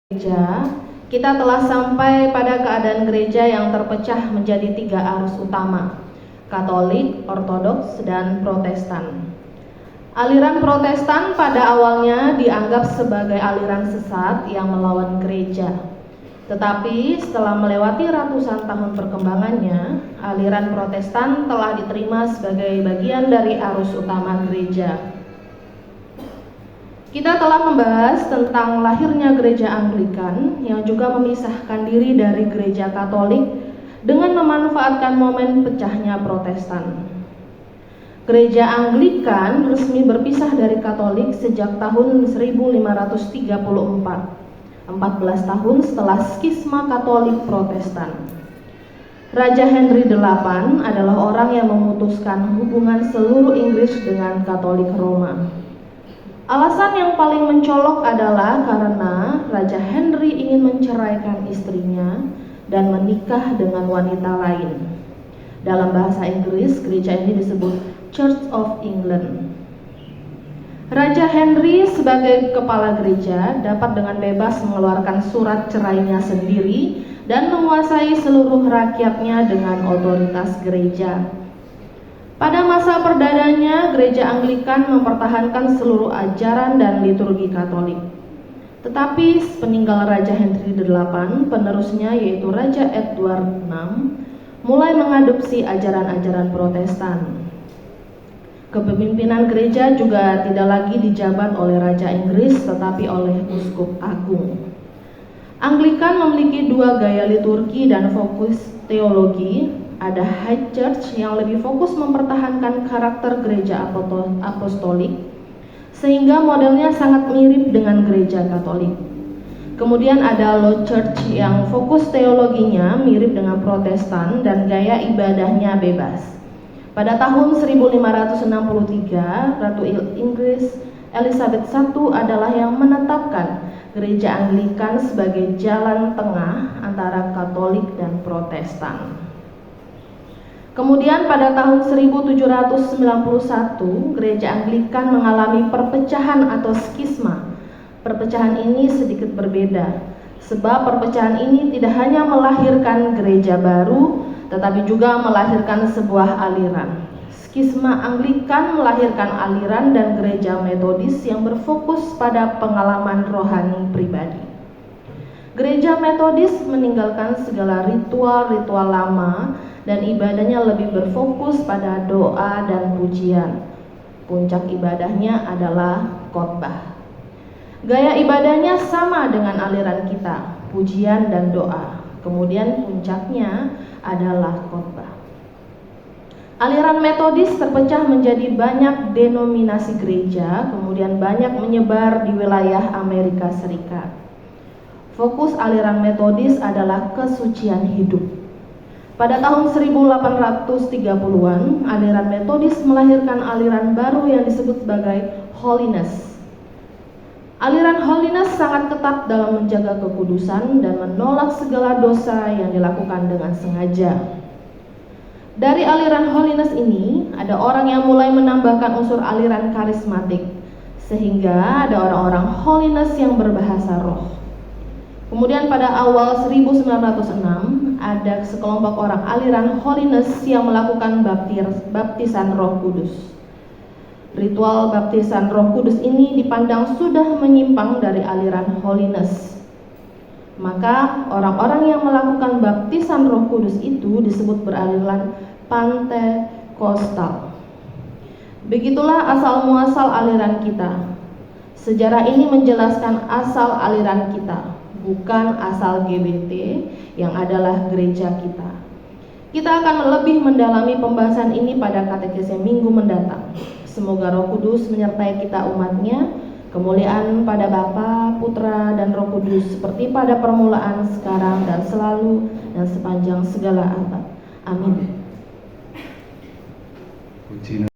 Gereja, kita telah sampai pada keadaan gereja yang terpecah menjadi 3 arus utama, Katolik, Ortodoks, dan Protestan. Aliran Protestan pada awalnya dianggap sebagai aliran sesat yang melawan gereja. Tetapi setelah melewati ratusan tahun perkembangannya, aliran Protestan telah diterima sebagai bagian dari arus utama gereja. Kita telah membahas tentang lahirnya gereja Anglikan yang juga memisahkan diri dari gereja Katolik dengan memanfaatkan momen pecahnya Protestan. Gereja Anglikan resmi berpisah dari Katolik sejak tahun 1534, 14 tahun setelah skisma Katolik Protestan. Raja Henry VIII adalah orang yang memutuskan hubungan seluruh Inggris dengan Katolik Roma. Alasan yang paling mencolok adalah karena Raja Henry ingin menceraikan istrinya dan menikah dengan wanita lain. Dalam bahasa Inggris, gereja ini disebut Church of England. Raja Henry sebagai kepala gereja dapat dengan bebas mengeluarkan surat cerainya sendiri dan menguasai seluruh rakyatnya dengan otoritas gereja. Pada masa perdananya, gereja Anglikan mempertahankan seluruh ajaran dan liturgi Katolik. Tetapi sepeninggal Raja Henry VIII, penerusnya yaitu Raja Edward VI, mulai mengadopsi ajaran-ajaran Protestan. Kepemimpinan gereja juga tidak lagi dijabat oleh Raja Inggris, tetapi oleh Uskup Agung. Anglikan memiliki 2 gaya liturgi dan fokus teologi. Ada High Church yang lebih fokus mempertahankan karakter gereja apostolik, sehingga modelnya sangat mirip dengan gereja Katolik. Kemudian ada Low Church yang fokus teologinya mirip dengan Protestan dan gaya ibadahnya bebas. Pada tahun 1563, Ratu Inggris Elizabeth I adalah yang menetapkan gereja Anglikan sebagai jalan tengah antara Katolik dan Protestan. Kemudian pada tahun 1791, gereja Anglikan mengalami perpecahan atau skisma. Perpecahan ini sedikit berbeda, sebab perpecahan ini tidak hanya melahirkan gereja baru, tetapi juga melahirkan sebuah aliran. Skisma Anglikan melahirkan aliran dan gereja Metodis yang berfokus pada pengalaman rohani pribadi. Gereja Metodis meninggalkan segala ritual-ritual lama dan ibadahnya lebih berfokus pada doa dan pujian. Puncak ibadahnya adalah khotbah. Gaya ibadahnya sama dengan aliran kita, pujian dan doa. Kemudian puncaknya adalah khotbah. Aliran Metodis terpecah menjadi banyak denominasi gereja, kemudian banyak menyebar di wilayah Amerika Serikat. Fokus aliran Metodis adalah kesucian hidup. Pada tahun 1830-an, aliran Metodis melahirkan aliran baru yang disebut sebagai Holiness. Aliran Holiness sangat ketat dalam menjaga kekudusan dan menolak segala dosa yang dilakukan dengan sengaja. Dari aliran Holiness ini, ada orang yang mulai menambahkan unsur aliran karismatik, sehingga ada orang-orang Holiness yang berbahasa roh. Kemudian pada awal 1906 ada sekelompok orang aliran Holiness yang melakukan baptisan Roh Kudus. Ritual baptisan Roh Kudus ini dipandang sudah menyimpang dari aliran Holiness. Maka orang-orang yang melakukan baptisan Roh Kudus itu disebut beraliran Pantekostal. Begitulah asal muasal aliran kita. Sejarah ini menjelaskan asal aliran kita, bukan asal GBT yang adalah gereja kita. Kita akan lebih mendalami pembahasan ini pada katekese minggu mendatang. Semoga Roh Kudus menyertai kita umatnya. Kemuliaan pada Bapa, Putra, dan Roh Kudus seperti pada permulaan, sekarang, dan selalu, dan sepanjang segala abad. Amin.